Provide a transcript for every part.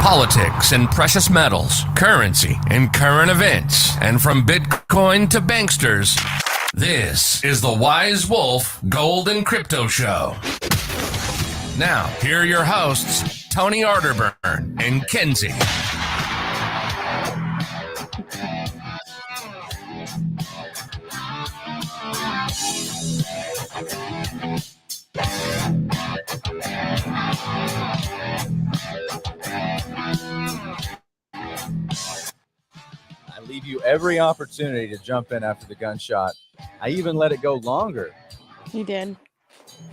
politics and precious metals, currency and current events, and from Bitcoin to banksters, this is the Wise Wolf Gold and Crypto Show. Now, here are your hosts, Tony Arterburn and Kenzie. I leave you every opportunity to jump in after the gunshot. I even let it go longer. You did.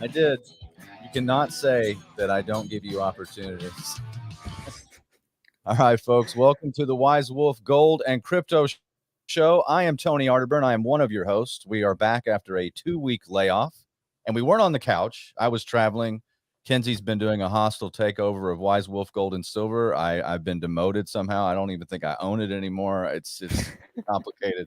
I did. You cannot say that I don't give you opportunities. All right, folks. Welcome to the Wise Wolf Gold and Crypto Show. I am Tony Arterburn. I am one of your hosts. We are back after a 2-week layoff, and we weren't on the couch. I was traveling. Kenzie's been doing a hostile takeover of Wise Wolf Gold and Silver. I've been demoted somehow. I don't even think I own it anymore. It's complicated.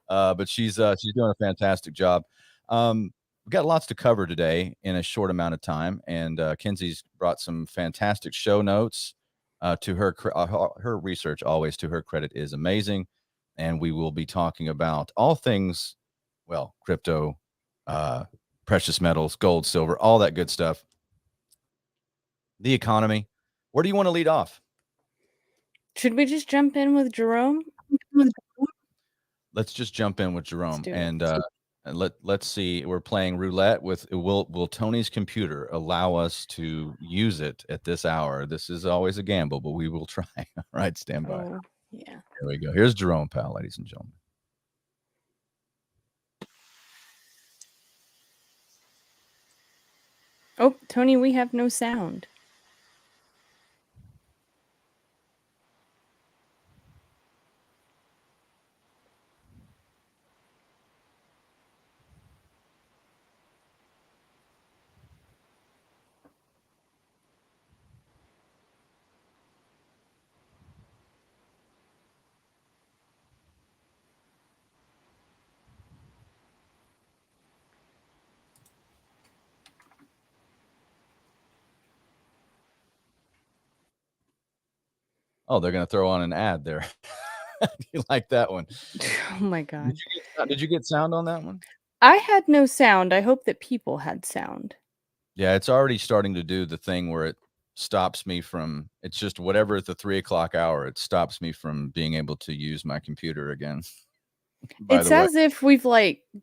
But she's doing a fantastic job. We've got lots to cover today in a short amount of time, and Kenzie's brought some fantastic show notes. To her research, always to her credit, is amazing, and we will be talking about all things, well, crypto, precious metals, gold, silver, all that good stuff. The economy. Where do you want to lead off? Should we just jump in with Jerome? Let's just jump in with Jerome, and let's see. We're playing roulette with will Tony's computer allow us to use it at this hour? This is always a gamble, but we will try. All right, stand by. Oh, yeah. Here we go. Here's Jerome Powell, ladies and gentlemen. Oh, Tony, we have no sound. Oh, they're going to throw on an ad there. You like that one? Oh, my God. Did you get sound on that one? I had no sound. I hope that people had sound. Yeah, it's already starting to do the thing where it stops me from, it's just whatever at the 3 o'clock hour, it stops me from being able to use my computer again. It's as if we've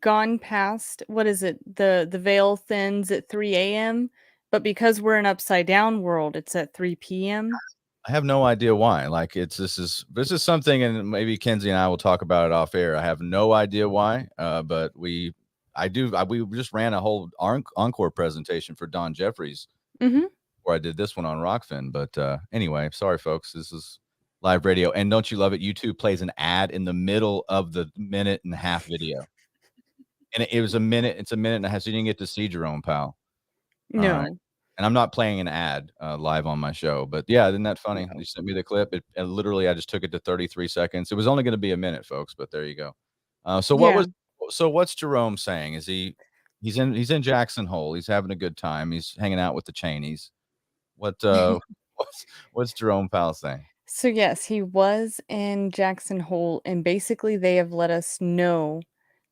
gone past, what is it? The veil thins at 3 a.m., but because we're an upside down world, it's at 3 p.m. I have no idea why. This is something, and maybe Kenzie and I will talk about it off air. I have no idea why, but we just ran a whole encore presentation for Don Jeffries where I did this one on Rockfin. But anyway, sorry, folks. This is live radio. And don't you love it? YouTube plays an ad in the middle of the 1.5-minute video. And it was a minute. It's a minute and a half. So you didn't get to see Jerome Powell. No. Right. And I'm not playing an ad live on my show. But yeah, isn't that funny? You sent me the clip. Literally, I just took it to 33 seconds. It was only going to be a minute, folks. But there you go. So what's Jerome saying? Is he's in Jackson Hole? He's having a good time. He's hanging out with the Cheneys. What's Jerome Powell saying? So yes, he was in Jackson Hole, and basically they have let us know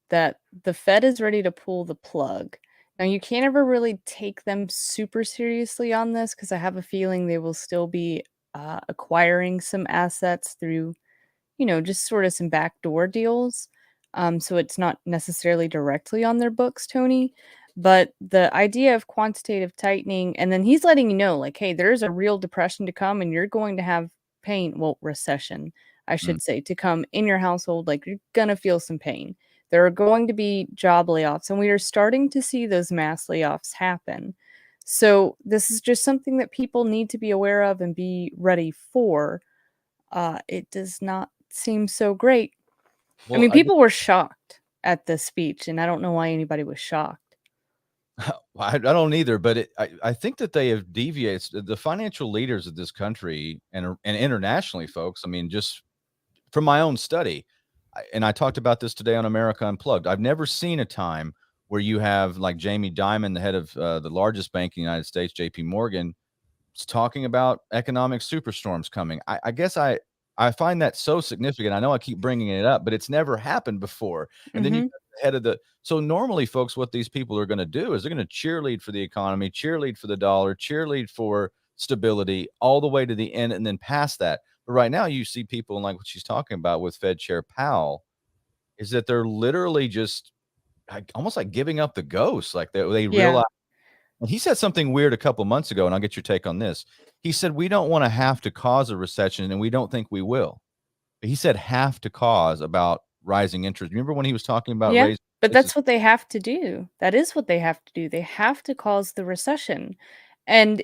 that the Fed is ready to pull the plug. Now, you can't ever really take them super seriously on this because I have a feeling they will still be acquiring some assets through, just sort of some backdoor deals. So it's not necessarily directly on their books, Tony. But the idea of quantitative tightening, and then he's letting you know, hey, there's a real depression to come and you're going to have pain, recession, I should say, to come in your household. You're going to feel some pain. There are going to be job layoffs, and we are starting to see those mass layoffs happen. So this is just something that people need to be aware of and be ready for. It does not seem so great. Well, people were shocked at this speech, and I don't know why anybody was shocked. I don't either, but I think that they have deviated. The financial leaders of this country and internationally, folks, just from my own study, and I talked about this today on America Unplugged, I've never seen a time where you have Jamie Dimon, the head of the largest bank in the United States, JP Morgan, talking about economic superstorms coming. I guess I find that so significant. I know I keep bringing it up, but it's never happened before. And then you Mhm. got the head of the so normally, folks, what these people are going to do is they're going to cheerlead for the economy, cheerlead for the dollar, cheerlead for stability all the way to the end and then past that. But right now, you see people and like what she's talking about with Fed Chair Powell is that they're literally just almost like giving up the ghost. Like they Yeah. realize. And he said something weird a couple months ago, and I'll get your take on this. He said, we don't want to have to cause a recession, and we don't think we will. He said have to cause about rising interest. Remember when he was talking about Yeah, raising but prices? that's what they have to do. That is what they have to do. They have to cause the recession. And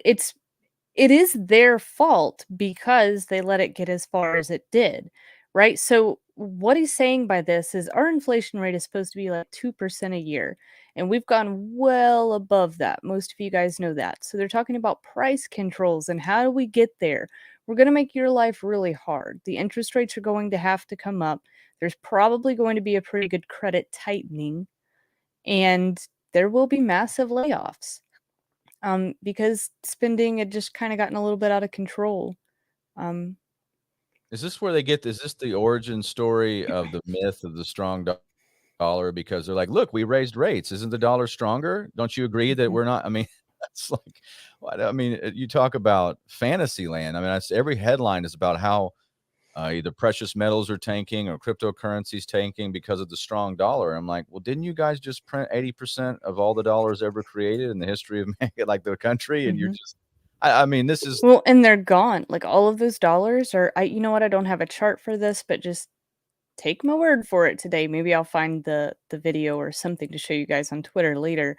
it is their fault because they let it get as far as it did, right? So what he's saying by this is our inflation rate is supposed to be like 2% a year, and we've gone well above that. Most of you guys know that. So they're talking about price controls and how do we get there? We're going to make your life really hard. The interest rates are going to have to come up. There's probably going to be a pretty good credit tightening, and there will be massive layoffs because spending had just kind of gotten a little bit out of control. Um, Is this where they get? Is this the origin story of the myth of the strong dollar? Because they're like, look, we raised rates. Isn't the dollar stronger? Don't you agree that mhm, we're not? I mean, that's like, what? I mean, you talk about fantasy land. I mean, every headline is about how either precious metals are tanking or cryptocurrencies tanking because of the strong dollar. I'm like, well, didn't you guys just print 80% of all the dollars ever created in the history of like the country? And you're mhm. just, I mean, this is, Well, and they're gone. Like all of those dollars are you know what? I don't have a chart for this, but just take my word for it today. Maybe I'll find the video or something to show you guys on Twitter later.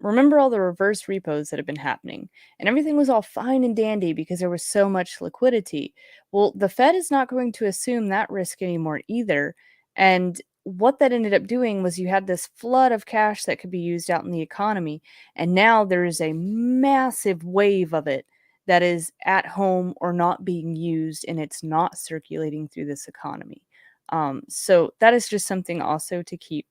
Remember all the reverse repos that have been happening, and everything was all fine and dandy because there was so much liquidity. Well, the Fed is not going to assume that risk anymore either. And what that ended up doing was you had this flood of cash that could be used out in the economy, and now there is a massive wave of it that is at home or not being used, and it's not circulating through this economy. So that is just something also to keep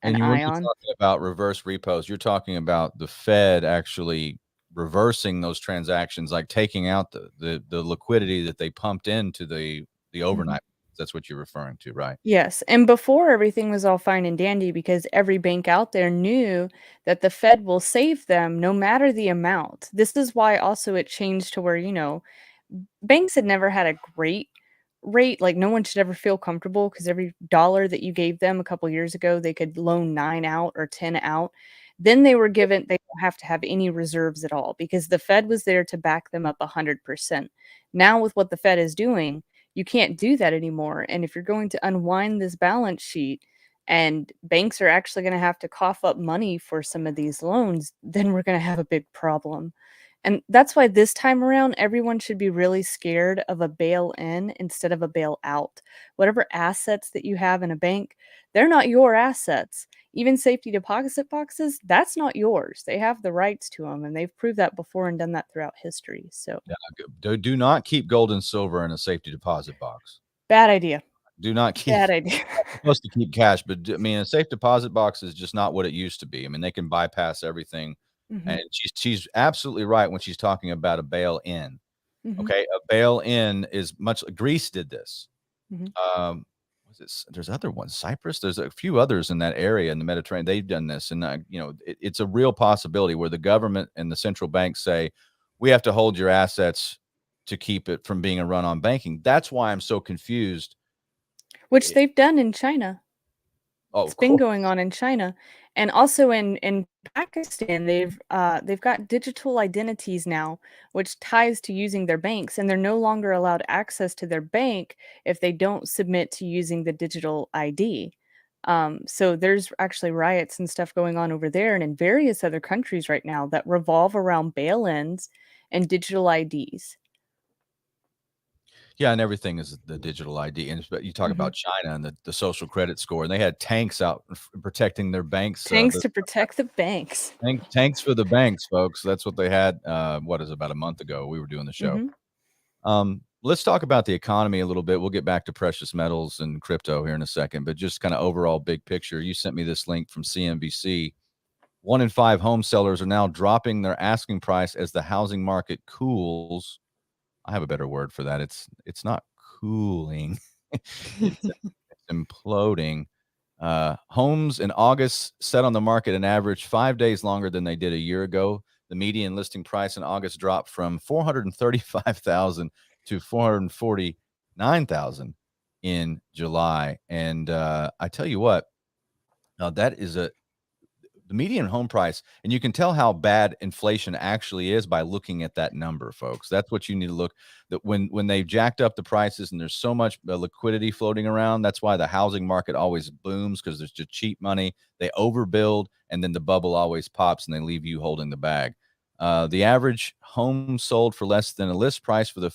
an and when eye you're on. talking about reverse repos, you're talking about the Fed actually reversing those transactions, like taking out the liquidity that they pumped into the Mhm. overnight. That's what you're referring to, right? Yes, and before everything was all fine and dandy because every bank out there knew that the Fed will save them no matter the amount. This is why also it changed to where, banks had never had a great rate. Like no one should ever feel comfortable because every dollar that you gave them a couple years ago, they could loan 9 out or 10 out. Then they don't have to have any reserves at all because the Fed was there to back them up 100%. Now with what the Fed is doing, you can't do that anymore. And if you're going to unwind this balance sheet and banks are actually going to have to cough up money for some of these loans, then we're going to have a big problem. And that's why this time around, everyone should be really scared of a bail in instead of a bail out. Whatever assets that you have in a bank, they're not your assets. Even safety deposit boxes, that's not yours. They have the rights to them, and they've proved that before and done that throughout history. So, Do not keep gold and silver in a safety deposit box. bad idea. Do not keep Bad idea. supposed to keep cash, but I mean, a safe deposit box is just not what it used to be. I mean, they can bypass everything, Mhm, and she's absolutely right when she's talking about a bail in. mhm, Okay, a bail in is much. Greece did this. mhm. Was it? There's other ones. Cyprus. There's a few others in that area in the Mediterranean. They've done this, and it's a real possibility where the government and the central banks say we have to hold your assets to keep it from being a run on banking. That's why I'm so confused. Which they've done in China. Oh, It's of been course. going on in China, and also in Pakistan, they've got digital identities now, which ties to using their banks, and they're no longer allowed access to their bank if they don't submit to using the digital ID. So there's actually riots and stuff going on over there and in various other countries right now that revolve around bail-ins and digital IDs. Yeah, and everything is the digital ID. And you talk Mhm. about China and the social credit score, and they had tanks out protecting their banks. Tanks to protect the banks. Tanks for the banks, folks. That's what they had. What is it, about a month ago? We were doing the show. Mhm. Let's talk about the economy a little bit. We'll get back to precious metals and crypto here in a second, but just kind of overall big picture. You sent me this link from CNBC 1 in 5 home sellers are now dropping their asking price as the housing market cools. I have a better word for that. It's not cooling. it's, it's imploding. Homes in August set on the market an average 5 days longer than they did a year ago. The median listing price in August dropped from 435,000 to 449,000 in July. And I tell you what, now that is the median home price, and you can tell how bad inflation actually is by looking at that number, folks. That's what you need to look. That when they've jacked up the prices and there's so much liquidity floating around, that's why the housing market always booms, because there's just cheap money. They overbuild, and then the bubble always pops, and they leave you holding the bag. The average home sold for less than a list price for the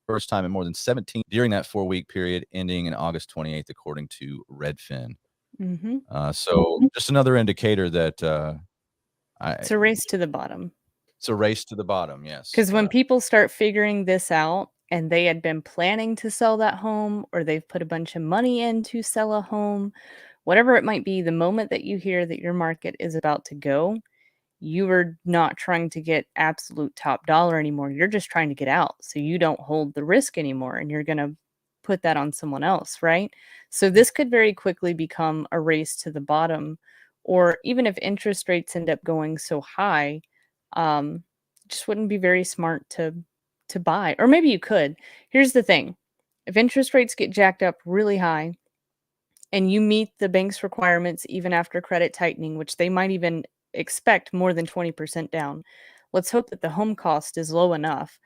first time in more than 17 during that 4-week period ending in August 28th, according to Redfin. So just another indicator that It's a race to the bottom. It's a race to the bottom, yes. Because when people start figuring this out and they had been planning to sell that home, or they've put a bunch of money in to sell a home, whatever it might be, the moment that you hear that your market is about to go, you are not trying to get absolute top dollar anymore. You're just trying to get out so you don't hold the risk anymore, and you're going to put that on someone else, right? So this could very quickly become a race to the bottom, or even if interest rates end up going so high, just wouldn't be very smart to buy. Or maybe you could. Here's the thing. If interest rates get jacked up really high and you meet the bank's requirements even after credit tightening, which they might even expect more than 20% down, let's hope that the home cost is low enough.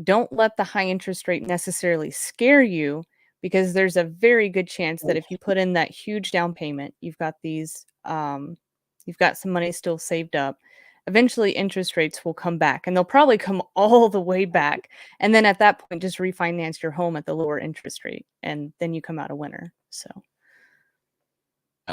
Don't let the high interest rate necessarily scare you, because there's a very good chance that if you put in that huge down payment, you've got some money still saved up. Eventually interest rates will come back, and they'll probably come all the way back. And then at that point, just refinance your home at the lower interest rate, and then you come out a winner. So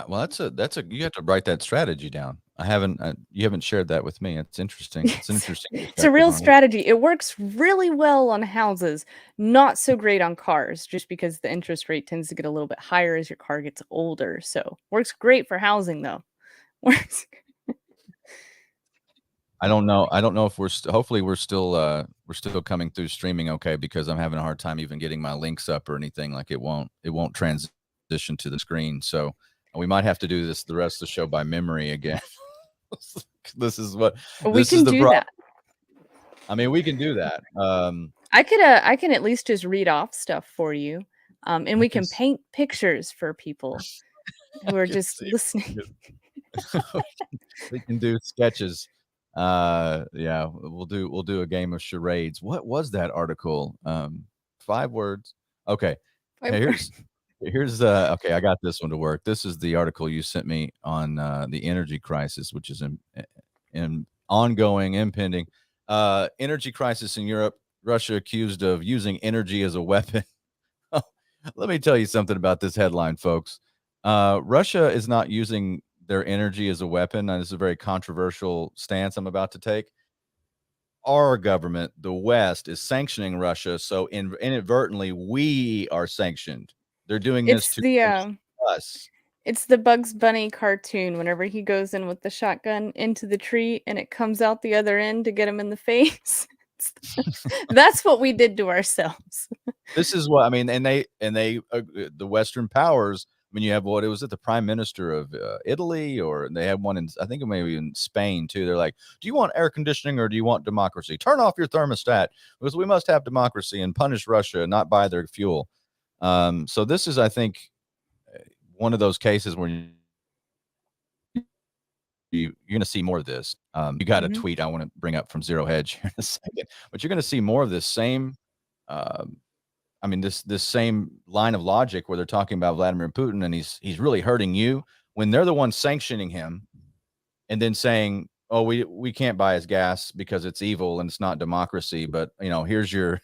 well, that's a you have to write that strategy down. You haven't shared that with me. It's interesting. It's an interesting it's a real perspective on it. strategy. It works really well on houses, not so great on cars, just because the interest rate tends to get a little bit higher as your car gets older. So works great for housing though. Works. I don't know if hopefully we're still coming through streaming okay, because I'm having a hard time even getting my links up or anything. Like it won't transition to the screen. So we might have to do this the rest of the show by memory again. This is what We this can is the do problem. that. I mean, we can do that. I can at least just read off stuff for you. And we can paint pictures for people who are just listening. We can do sketches. Yeah, we'll do a game of charades. What was that article? 5 words. Okay. Hey, here's okay, I got this one to work. This is the article you sent me on the energy crisis, which is in ongoing, impending energy crisis in Europe. Russia accused of using energy as a weapon. Let me tell you something about this headline, folks. Russia is not using their energy as a weapon. This is a very controversial stance I'm about to take. Our government, the West, is sanctioning Russia, so inadvertently we are sanctioned. They're doing this to us. It's the Bugs Bunny cartoon whenever he goes in with the shotgun into the tree and it comes out the other end to get him in the face. That's what we did to ourselves. This is what I mean, and they the Western powers. I mean, you have what it was at the prime minister of Italy, or they had one in I think it may be in Spain too. They're like, "Do you want air conditioning or do you want democracy? Turn off your thermostat because we must have democracy and punish Russia and not buy their fuel." So this is, I think, one of those cases where you're going to see more of this. You got a tweet I want to bring up from Zero Hedge here in a second, but you're going to see more of this same. I mean, this same line of logic where they're talking about Vladimir Putin and he's really hurting you when they're the ones sanctioning him, and then saying, "Oh, we can't buy his gas because it's evil and it's not democracy." But here's your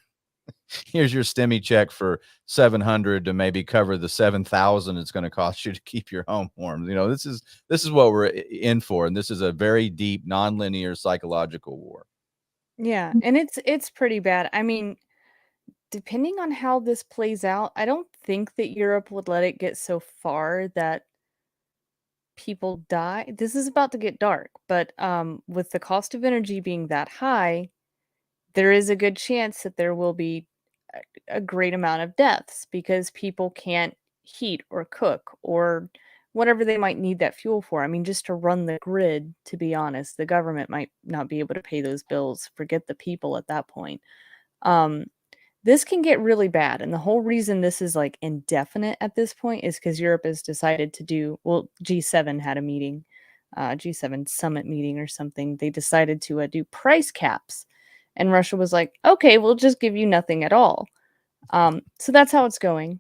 STEMI check for 700 to maybe cover the 7,000 it's going to cost you to keep your home warm. This is what we're in for, and this is a very deep, nonlinear psychological war. Yeah, and it's pretty bad. I mean, depending on how this plays out, I don't think that Europe would let it get so far that people die. This is about to get dark, but with the cost of energy being that high, there is a good chance that there will be a great amount of deaths because people can't heat or cook or whatever they might need that fuel for. I mean, just to run the grid, to be honest, the government might not be able to pay those bills. Forget the people at that point. Um, this can get really bad. And the whole reason this is like indefinite at this point is because Europe has decided to do, well, G7 had a meeting, G7 summit meeting or something. They decided to do price caps. And Russia was like, okay, we'll just give you nothing at all. So that's how it's going.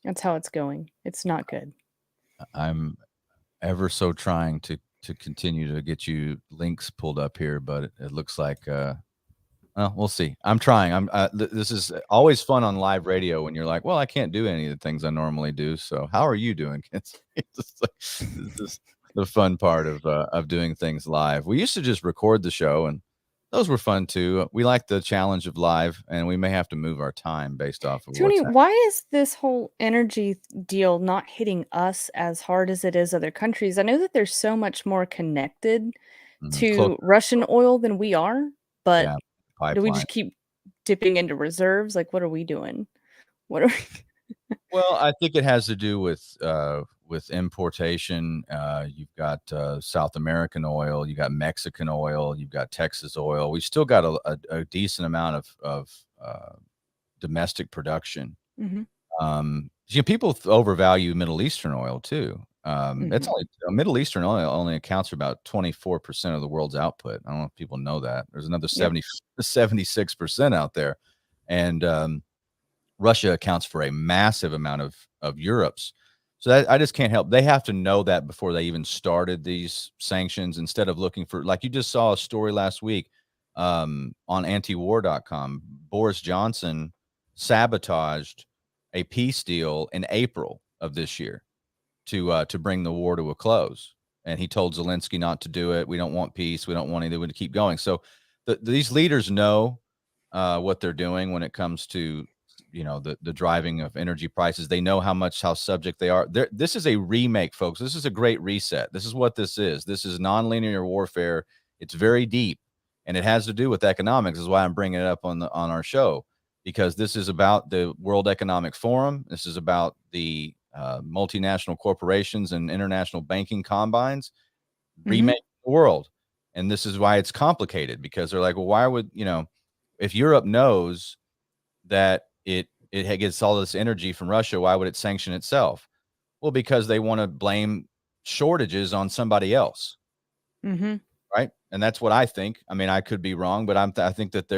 That's how it's going. It's not good. I'm ever so trying to continue to get you links pulled up here, but it looks like well, we'll see. I'm trying. This is always fun on live radio when you're like, well, I can't do any of the things I normally do. So how are you doing? It's just the fun part of doing things live. We used to just record the show, and those were fun too. We like the challenge of live, and we may have to move our time based off of Tony, what's happening. why is this whole energy deal not hitting us as hard as it is other countries? I know that they're so much more connected Close, to Russian oil than we are, but yeah, do we pipeline. just keep dipping into reserves? Like, what are we doing? What are we Well, I think it has to do with importation. You've got South American oil, you got Mexican oil, you've got Texas oil. We still got a decent amount of domestic production. Mhm, People overvalue Middle Eastern oil too. It's mhm. only Middle Eastern oil only accounts for about 24% of the world's output. I don't know if people know that. There's another Yep. 76% out there, and Russia accounts for a massive amount of Europe's. So that, I just can't help. They have to know that before they even started these sanctions, instead of looking for, like you just saw a story last week on antiwar.com. Boris Johnson sabotaged a peace deal in April of this year to bring the war to a close. And he told Zelensky not to do it. We don't want peace. We don't want anything to keep going. So these leaders know what they're doing when it comes to the driving of energy prices. They know how subject they are. This is a remake, folks. This is a great reset. This is what this is. This is nonlinear warfare. It's very deep, and it has to do with economics. Is why I'm bringing it up on our show, because this is about the World Economic Forum. This is about the multinational corporations and international banking combines Mhm, remake the world. And this is why it's complicated, because they're like, well, why would if Europe knows that it gets all this energy from Russia, why would it sanction itself? Well, because they want to blame shortages on somebody else, mhm, right? And that's what I think. I mean, I could be wrong, but I think that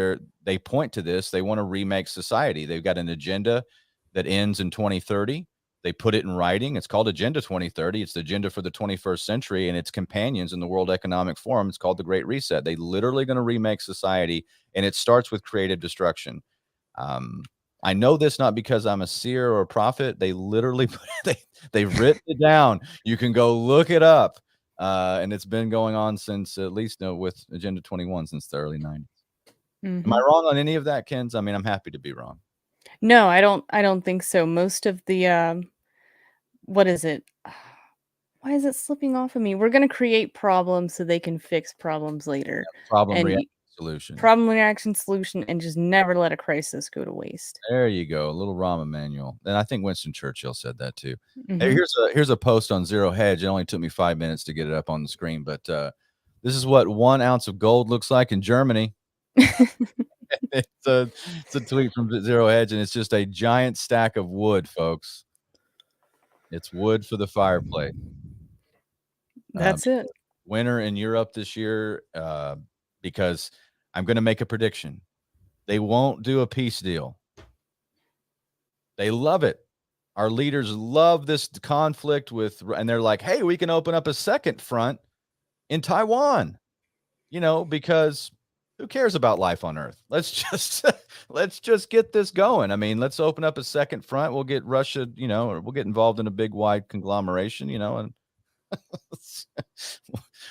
they point to this. They want to remake society. They've got an agenda that ends in 2030. They put it in writing. It's called Agenda 2030. It's the agenda for the 21st century, and its companions in the World Economic Forum. It's called the Great Reset. They literally going to remake society, and it starts with creative destruction. Um, I know this not because I'm a seer or a prophet. They literally they've written it down. You can go look it up, and it's been going on since, at least with Agenda 21, since the early 90s. Am I mhm. wrong on any of that, Kens? I mean, I'm happy to be wrong. No, I don't think so. Most of the, what is it? Why is it slipping off of me? We're gonna create problems so they can fix problems later, Problem, and reaction, y solution. problem, reaction, solution, and just never let a crisis go to waste. There you go, a little Rahm Emanuel. And I think Winston Churchill said that too. Hey, Mhm. here's a post on Zero Hedge. It only took me 5 minutes to get it up on the screen, but this is what 1 ounce of gold looks like in Germany. It's a tweet from Zero Hedge, and it's just a giant stack of wood, folks. It's wood for the fireplace. That's it. Winter in Europe this year, because I'm going to make a prediction. They won't do a peace deal. They love it. Our leaders love this conflict and they're like, hey, we can open up a second front in Taiwan, because who cares about life on Earth? Let's just let's just get this going. I mean, let's open up a second front. We'll get Russia, or we'll get involved in a big wide conglomeration, and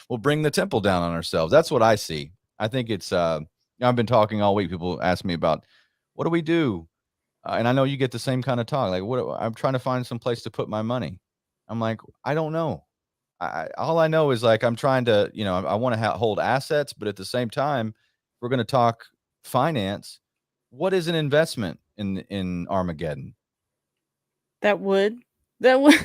we'll bring the temple down on ourselves. That's what I see. I think it's I've been talking all week. People ask me about what do we do? And I know you get the same kind of talk. Like, I'm trying to find some place to put my money. I'm like, I don't know. all I know is like I'm trying to, I want to hold assets, but at the same time, we're going to talk finance. What is an investment in Armageddon? That would that would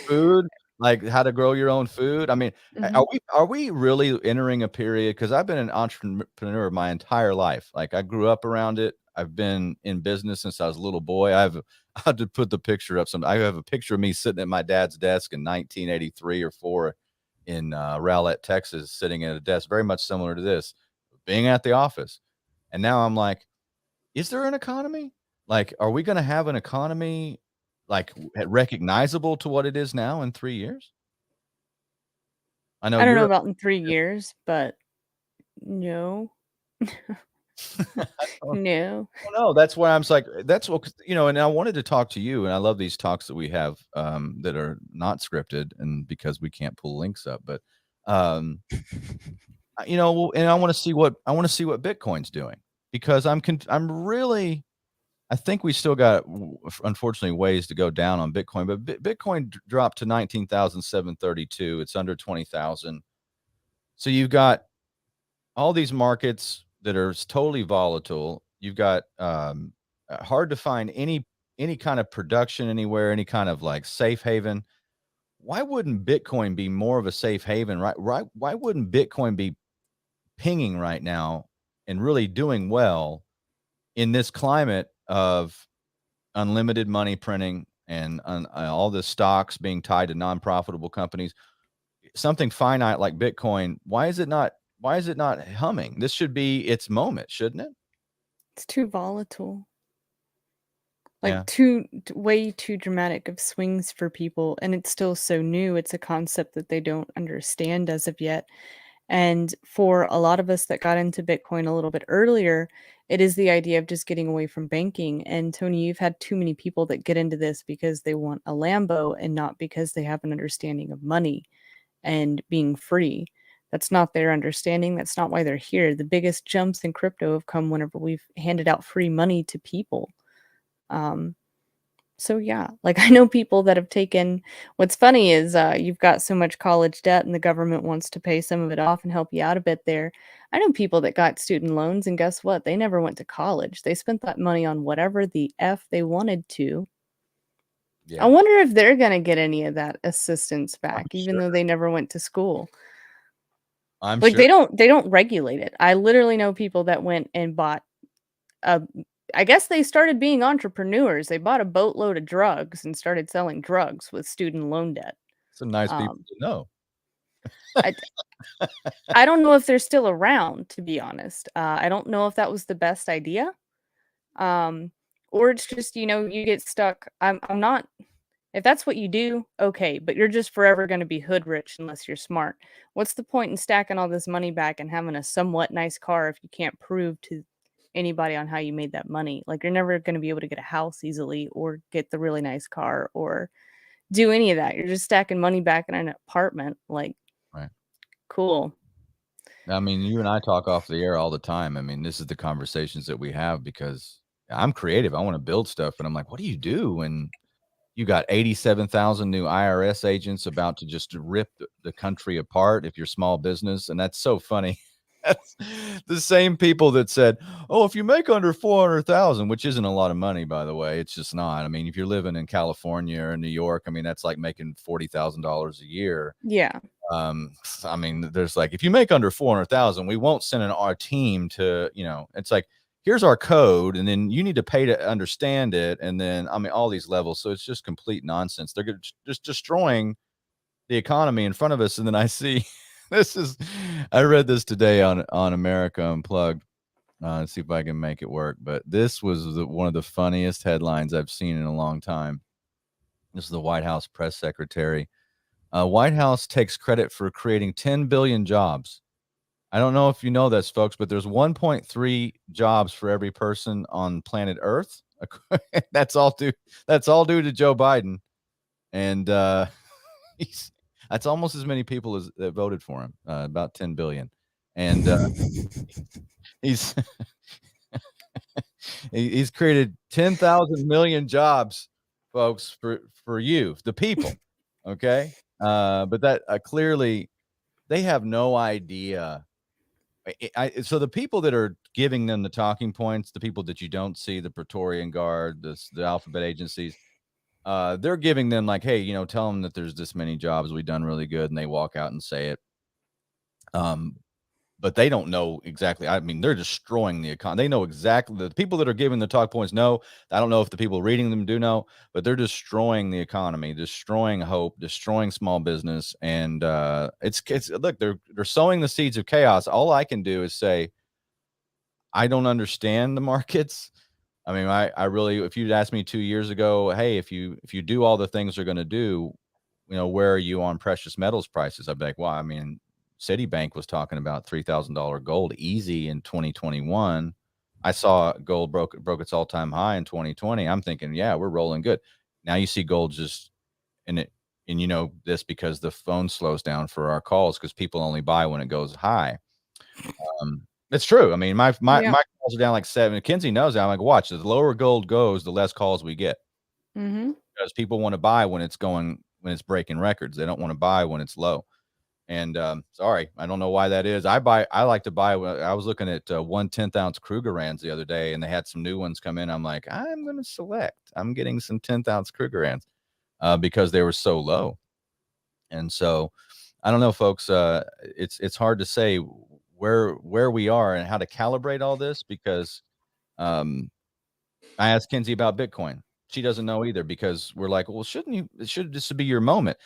Food, like how to grow your own food. I mean, Mhm. are we really entering a period? Because I've been an entrepreneur my entire life. Like I grew up around it. I've been in business since I was a little boy. I had to put the picture up. I have a picture of me sitting at my dad's desk in 1983 or four in Rowlett, Texas, sitting at a desk very much similar to this, being at the office. And now I'm like, is there an economy? Like, are we going to have an economy like recognizable to what it is now in 3 years? I know I don't know you're about in 3 years, but no. oh, No. no, that's why I'm like, that's what, and I wanted to talk to you, and I love these talks that we have that are not scripted, and because we can't pull links up, but um, and I want to see what Bitcoin's doing because I'm really I think we still got, unfortunately, ways to go down on Bitcoin, but Bitcoin dropped to 19,732. It's under 20,000. So you've got all these markets that are totally volatile. You've got hard to find any kind of production anywhere, any kind of like safe haven. Why wouldn't Bitcoin be more of a safe haven? Right? Why wouldn't Bitcoin be pinging right now and really doing well in this climate of unlimited money printing and all the stocks being tied to non-profitable companies, something finite like Bitcoin? Why is it not humming? This should be its moment, shouldn't it? It's too volatile. Yeah. Like, way too dramatic of swings for people, and it's still so new, it's a concept that they don't understand as of yet, and for a lot of us that got into Bitcoin a little bit earlier, it is the idea of just getting away from banking, and Tony, you've had too many people that get into this because they want a Lambo and not because they have an understanding of money and being free. That's not their understanding, that's not why they're here. The biggest jumps in crypto have come whenever we've handed out free money to people. Um, so yeah, like I know people that have taken what's funny is you've got so much college debt and the government wants to pay some of it off and help you out a bit there. I know people that got student loans and guess what? They never went to college. They spent that money on whatever the F they wanted to. I Yeah. wonder if they're going to get any of that assistance I'm back even sure. though they never went to school. I'm Like sure. they don't regulate it. I literally know people that went and bought a I guess they started being entrepreneurs. They bought a boatload of drugs and started selling drugs with student loan debt. Some nice people Um, to know. I I don't know if they're still around, to be honest. I don't know if that was the best idea, um, or it's just, you get stuck. I'm not if that's what you do, okay, but you're just forever gonna be hood rich unless you're smart. What's the point in stacking all this money back and having a somewhat nice car if you can't prove to anybody on how you made that money? Like, you're never gonna be able to get a house easily or get the really nice car or do any of that. You're just stacking money back in an apartment, like, Right. cool. I mean, you and I talk off the air all the time. I mean, this is the conversations that we have because I'm creative. I want to build stuff, and I'm like, what do you do when you got 87,000 new IRS agents about to just rip the country apart if you're small business? And that's so funny. That's the same people that said, "Oh, if you make under 400,000, which isn't a lot of money, by the way, it's just not. I mean, if you're living in California or New York, I mean, that's like making $40,000 a year. Yeah. I mean, there's like, if you make under 400,000, we won't send our team to, it's like, here's our code, and then you need to pay to understand it, and then I mean, all these levels. So it's just complete nonsense. They're just destroying the economy in front of us. And then I see I read this today on America Unplugged. Let's see if I can make it work. But this was one of the funniest headlines I've seen in a long time. This is the White House press secretary. White House takes credit for creating 10 billion jobs. I don't know if you know this, folks, but there's 1.3 jobs for every person on planet Earth. That's all due. That's all due to Joe Biden, and he's that's almost as many people as that voted for him. About 10 billion, and he's he's created 10,000 million jobs, folks, for you, the people. Okay, But that clearly they have no idea. So the people that are giving them the talking points, the people that you don't see, the Praetorian Guard, the alphabet agencies, they're giving them like, hey, tell them that there's this many jobs, we've done really good, and they walk out and say it. But they don't know exactly. I mean, they're destroying the economy. They know exactly. The people that are giving the talk points know. I don't know if the people reading them do know, but they're destroying the economy, destroying hope, destroying small business, and it's look, they're sowing the seeds of chaos. All I can do is say, I don't understand the markets. I mean, I really, if you'd asked me 2 years ago, hey, if you do all the things they're going to do, where are you on precious metals prices? I'd be like, well, I mean, Citibank was talking about $3,000 gold easy in 2021. I saw gold broke its all-time high in 2020. I'm thinking, yeah, we're rolling good. Now you see gold just and this because the phone slows down for our calls because people only buy when it goes high. It's true. I mean, my calls are down like 7. Kinsey knows that. I'm like, watch, the lower gold goes, the less calls we get. Because people want to buy when it's breaking records. They don't want to buy when it's low. And sorry, I don't know why that is. I like to buy. I was looking at 1/10 ounce Krugerrands the other day, and they had some new ones come in. I'm like, I'm going to select. I'm getting some 10th ounce Krugerrands because they were so low. And so, I don't know, folks. It's hard to say where we are and how to calibrate all this because I asked Kinsey about Bitcoin. She doesn't know either because we're like, well, should this be your moment?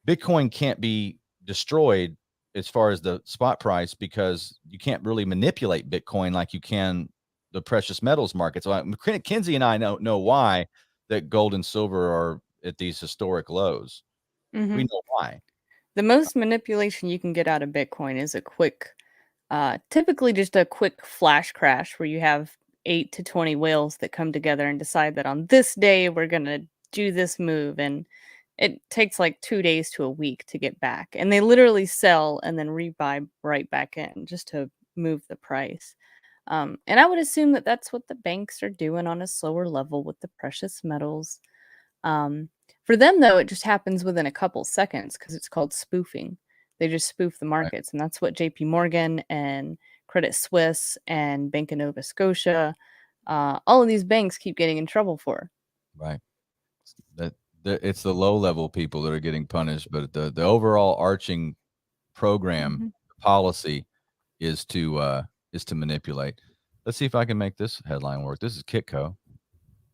Bitcoin can't be destroyed as far as the spot price because you can't really manipulate Bitcoin like you can the precious metals market. So Kinsey and I know why that gold and silver are at these historic lows. We know why. The most manipulation you can get out of Bitcoin is a quick, typically just a quick flash crash where you have 8 to 20 whales that come together and decide that on this day we're going to do this move. And it takes like 2 days to a week to get back. And they literally sell and then rebuy right back in just to move the price. And I would assume that that's what the banks are doing on a slower level with the precious metals. For them, though, it just happens within a couple seconds because it's called spoofing. They just spoof the markets, and that's what JP Morgan and Credit Suisse and Bank of Nova Scotia, all of these banks keep getting in trouble for. Right. It's the low level people that are getting punished, but the overall arching program policy is to manipulate. Let's see if I can make this headline work. This is Kitco.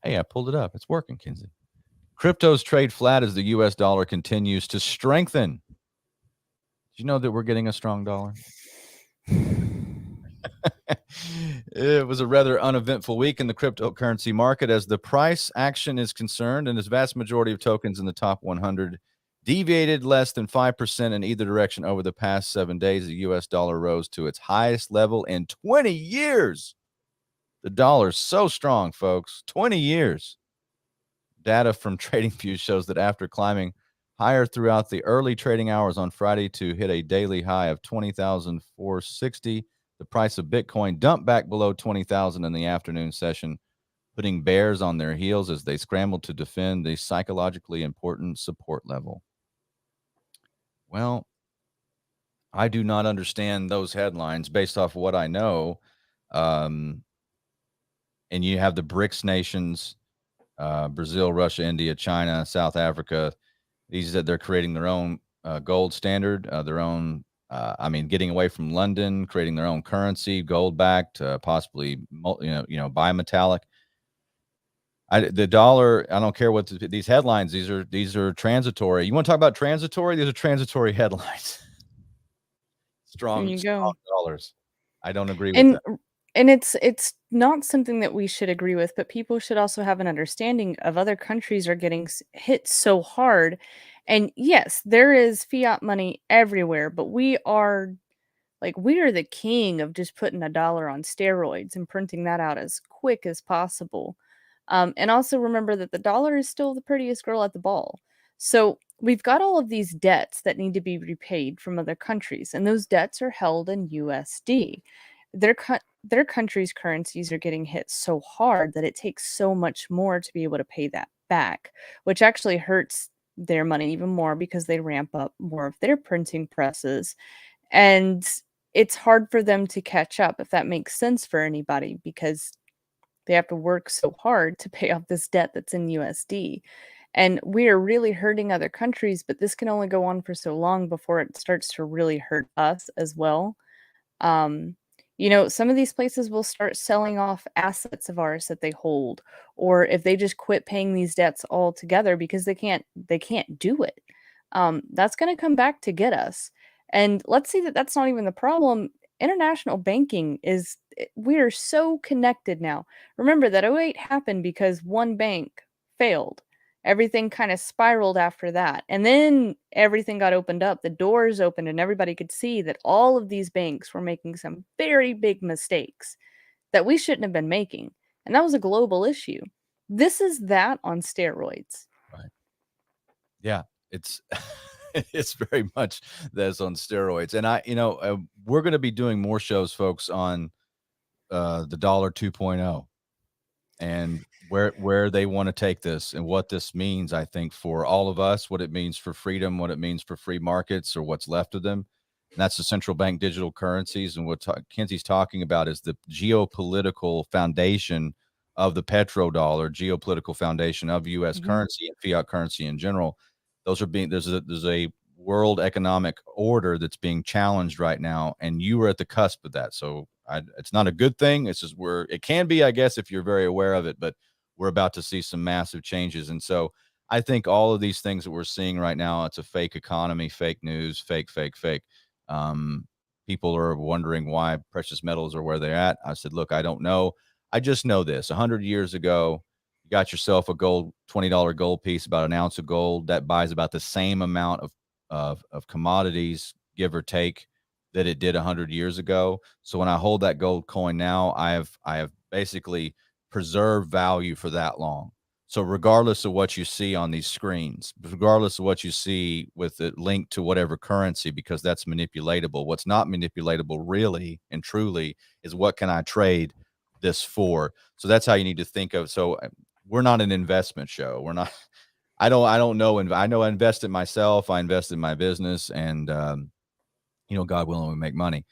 Hey, I pulled it up. It's working, Kinsey. Cryptos trade flat as the U.S. dollar continues to strengthen. Do you know that we're getting a strong dollar? It was a rather uneventful week in the cryptocurrency market as the price action is concerned, and the vast majority of tokens in the top 100 deviated less than 5% in either direction over the past 7 days. The U.S. dollar rose to its highest level in 20 years. The dollar's so strong, folks. 20 years. Data from TradingView shows that after climbing higher throughout the early trading hours on Friday to hit a daily high of 20,460, the price of Bitcoin dumped back below 20,000 in the afternoon session, putting bears on their heels as they scrambled to defend the psychologically important support level. Well, I do not understand those headlines based off what I know. And you have the BRICS nations, Brazil, Russia, India, China, South Africa. These that they're creating their own gold standard, their own. Getting away from London, creating their own currency, gold backed, possibly bimetallic. The dollar. I don't care what these headlines. These are transitory. You want to talk about transitory? These are transitory headlines. Strong dollars. I don't agree with that. And it's not something that we should agree with, but people should also have an understanding of other countries are getting hit so hard. And yes, there is fiat money everywhere, but we are the king of just putting $1 on steroids and printing that out as quick as possible. And also remember that the dollar is still the prettiest girl at the ball. So we've got all of these debts that need to be repaid from other countries, and those debts are held in USD. Their country's currencies are getting hit so hard that it takes so much more to be able to pay that back, which actually hurts their money even more because they ramp up more of their printing presses. And it's hard for them to catch up, if that makes sense for anybody, because they have to work so hard to pay off this debt that's in USD. And we are really hurting other countries, but this can only go on for so long before it starts to really hurt us as well. Um, some of these places will start selling off assets of ours that they hold, or if they just quit paying these debts altogether because they can't do it. That's going to come back to get us. And let's see that that's not even the problem. International banking we are so connected now. Remember that '08 happened because one bank failed. Everything kind of spiraled after that. And then everything got opened up. The doors opened, and everybody could see that all of these banks were making some very big mistakes that we shouldn't have been making. And that was a global issue. This is that on steroids. Right. Yeah, it's it's very much that's on steroids. And we're going to be doing more shows, folks, on the dollar 2.0 and where they want to take this and what this means, I think, for all of us, what it means for freedom, what it means for free markets or what's left of them. And that's the central bank digital currencies. And what Kenzie's talking about is the geopolitical foundation of the petrodollar, geopolitical foundation of U.S. currency and fiat currency in general. Those are there's a world economic order that's being challenged right now, and you are at the cusp of that. So it's not a good thing. It's just it can be, I guess, if you're very aware of it, but we're about to see some massive changes. And so I think all of these things that we're seeing right now, it's a fake economy, fake news, fake. People are wondering why precious metals are where they're at. I said, look, I don't know. I just know this. 100 years ago, you got yourself a $20 gold piece, about an ounce of gold. That buys about the same amount of commodities, give or take, that it did 100 years ago. So when I hold that gold coin now, I have basically preserved value for that long. So regardless of what you see on these screens, regardless of what you see with it linked to whatever currency, because that's manipulatable, what's not manipulatable really and truly is what can I trade this for? So that's how you need to think of. So we're not an investment show. We're not, I don't know. I know I invest in myself. I invest in my business, and God willing, we make money.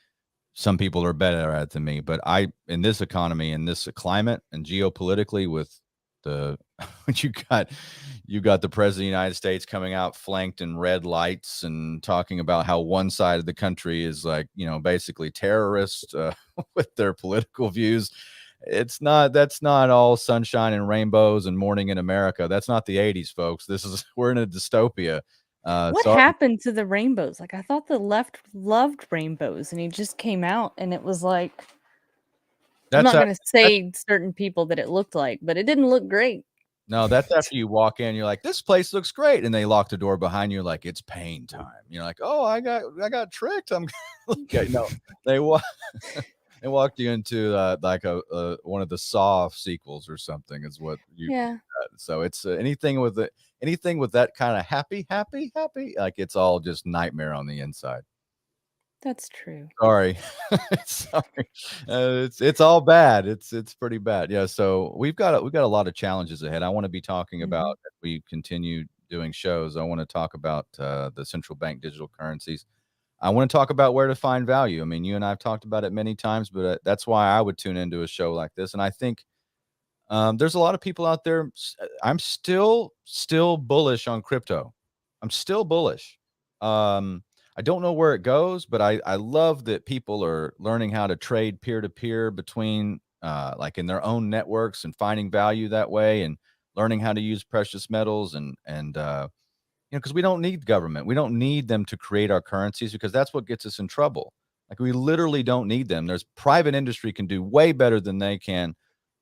Some people are better at it than me, but in this economy, in this climate, and geopolitically, with the you got the president of the United States coming out flanked in red lights and talking about how one side of the country is basically terrorist with their political views. That's not all sunshine and rainbows and morning in America. That's not the 80s, folks. We're in a dystopia. What happened to the rainbows? Like, I thought the left loved rainbows, and he just came out, and it was like, I'm not going to say certain people that it looked like, but it didn't look great. No, that's after you walk in, you're like, this place looks great. And they lock the door behind you, like, it's pain time. You're like, oh, I got tricked. I'm okay. No, they walked you into like one of the Saw sequels or something is what you. Yeah. So it's anything with that kind of happy, like it's all just nightmare on the inside. That's true. Sorry. It's all bad. It's pretty bad. Yeah. So we've got a lot of challenges ahead. I want to be talking about, as we continue doing shows, I want to talk about the central bank digital currencies. I want to talk about where to find value. I mean, you and I have talked about it many times, but that's why I would tune into a show like this. And I think there's a lot of people out there. I'm still bullish on crypto. I'm still bullish. I don't know where it goes, but I love that people are learning how to trade peer to peer between like in their own networks and finding value that way, and learning how to use precious metals and because we don't need government. We don't need them to create our currencies, because that's what gets us in trouble. Like, we literally don't need them. There's private industry can do way better than they can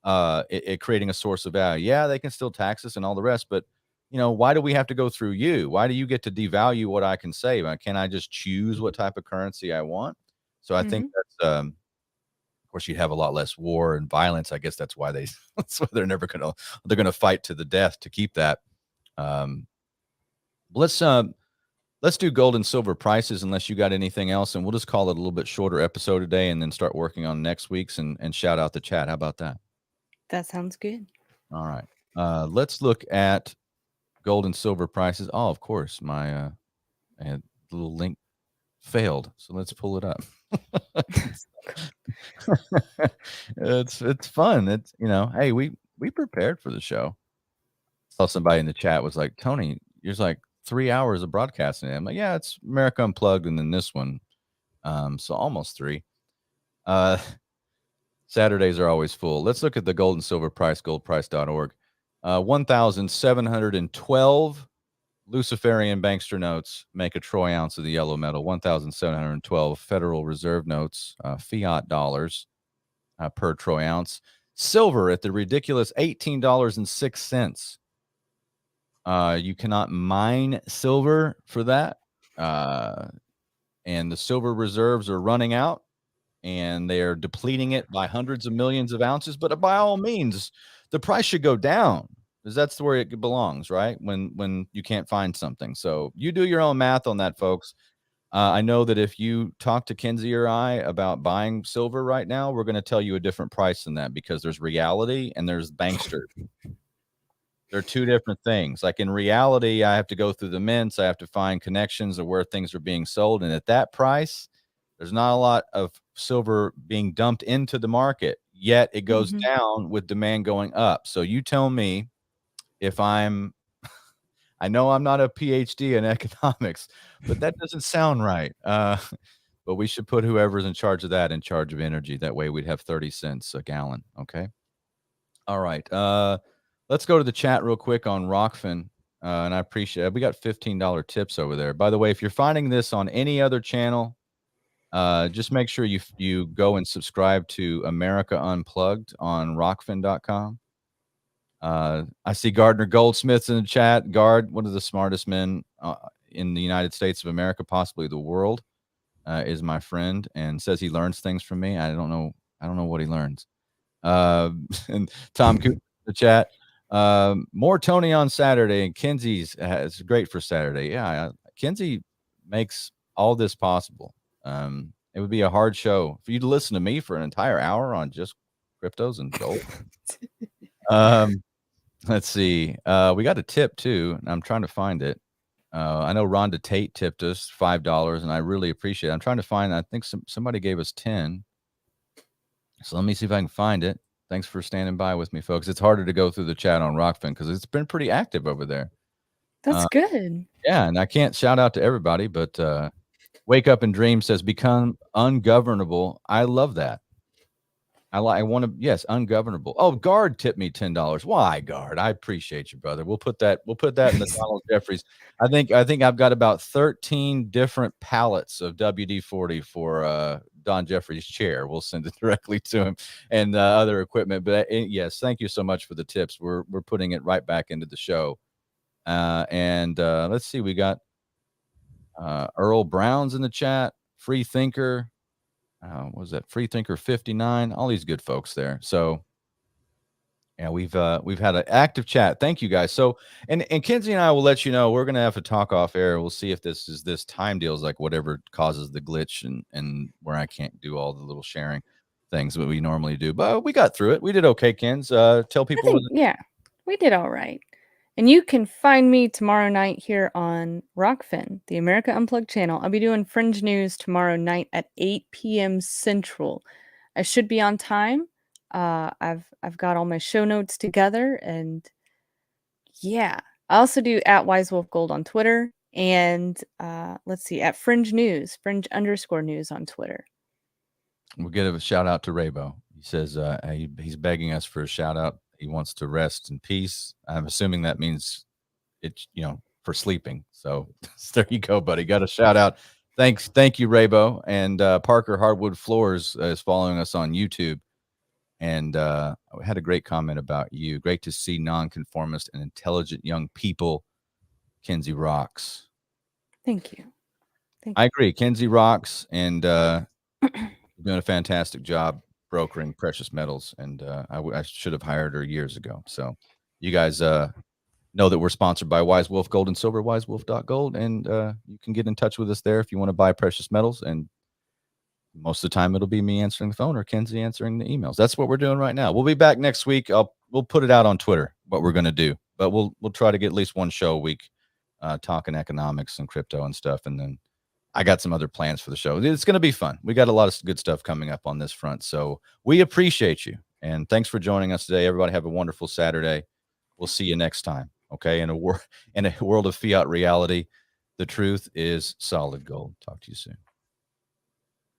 at creating a source of value. Yeah, they can still tax us and all the rest, but why do we have to go through you? Why do you get to devalue what I can save? Can I just choose what type of currency I want? So I think that's, of course, you'd have a lot less war and violence. I guess that's why that's why they're going to fight to the death to keep that. Let's do gold and silver prices, unless you got anything else, and we'll just call it a little bit shorter episode today, and then start working on next week's and shout out the chat. How about that? That sounds good. All right. Let's look at gold and silver prices. Oh, of course, my little link failed. So let's pull it up. It's fun. It's hey, we prepared for the show. Saw somebody in the chat was like, Tony, there's like 3 hours of broadcasting. I'm like, yeah, it's America Unplugged, and then this one. So almost 3. Saturdays are always full. Let's look at the gold and silver price, goldprice.org. 1,712 Luciferian bankster notes make a troy ounce of the yellow metal. 1,712 Federal Reserve notes, fiat dollars per troy ounce. Silver at the ridiculous $18.06. You cannot mine silver for that. And the silver reserves are running out, and they are depleting it by hundreds of millions of ounces. But by all means, the price should go down, because that's where it belongs, right? When you can't find something. So you do your own math on that, folks. I know that if you talk to Kinsey or I about buying silver right now, we're going to tell you a different price than that, because there's reality and there's bankster. They're two different things. Like in reality, I have to go through the mints. I have to find connections of where things are being sold. And at that price, there's not a lot of silver being dumped into the market, yet it goes down with demand going up. So you tell me if I know I'm not a PhD in economics, but that doesn't sound right. But we should put whoever's in charge of that in charge of energy. That way we'd have 30 cents a gallon. Okay. All right. Let's go to the chat real quick on Rockfin. And I appreciate it. We got $15 tips over there. By the way, if you're finding this on any other channel, just make sure you go and subscribe to America Unplugged on rockfin.com. I see Gardner Goldsmith's in the chat. Gard, one of the smartest men in the United States of America, possibly the world, is my friend, and says he learns things from me. I don't know what he learns. And Tom Cooper in the chat. More Tony on Saturday, and Kinsey's it's great for Saturday. Yeah, Kinsey makes all this possible. It would be a hard show for you to listen to me for an entire hour on just cryptos and gold. Let's see. We got a tip too, and I'm trying to find it. I know Rhonda Tate tipped us $5, and I really appreciate it. I'm trying to find. I think somebody gave us 10. So let me see if I can find it. Thanks for standing by with me, folks. It's harder to go through the chat on Rockfin because it's been pretty active over there. That's good. Yeah, and I can't shout out to everybody, but Wake Up and Dream says become ungovernable. I love that. I want to, yes, ungovernable. Oh, Guard tipped me $10. Why, Guard? I appreciate you, brother. We'll put that in the Donald Jeffries. I think I've got about 13 different pallets of WD-40 for Don Jeffries' chair. We'll send it directly to him, and other equipment. But yes, thank you so much for the tips. We're putting it right back into the show. And let's see, we got Earl Brown's in the chat. Free Thinker. What was that? Free Thinker 59. All these good folks there. So yeah, we've had an active chat. Thank you guys. So and Kinsey and I will let you know, we're gonna have to talk off air. We'll see if this time deal is like whatever causes the glitch and where I can't do all the little sharing things that we normally do. But we got through it. We did okay, Kins. Tell people. Yeah, we did all right. And you can find me tomorrow night here on Rockfin, the America Unplugged channel. I'll be doing Fringe News tomorrow night at 8 p.m. Central. I should be on time. I've got all my show notes together, and yeah. I also do at WiseWolfGold on Twitter, and let's see, at Fringe News, Fringe_news on Twitter. We'll give a shout out to Raybo. He says he's begging us for a shout out. He wants to rest in peace. I'm assuming that means it's, for sleeping. So there you go, buddy. Got a shout out. Thank you, Raybo. And Parker Hardwood Floors is following us on YouTube. And we had a great comment about you. Great to see nonconformist and intelligent young people. Kinsey rocks. Thank you. I agree. Kinsey rocks, and doing a fantastic job brokering precious metals, and I should have hired her years ago. So you guys know that we're sponsored by Wise Wolf Gold and Silver, wisewolf.gold, and you can get in touch with us there if you want to buy precious metals. And most of the time it'll be me answering the phone or Kinsey answering the emails. That's what we're doing right now. We'll be back next week. We'll put it out on Twitter what we're going to do. but we'll try to get at least one show a week talking economics and crypto and stuff. And then I got some other plans for the show. It's going to be fun. We got a lot of good stuff coming up on this front. So we appreciate you. And thanks for joining us today. Everybody have a wonderful Saturday. We'll see you next time. Okay. In a world of fiat reality, the truth is solid gold. Talk to you soon.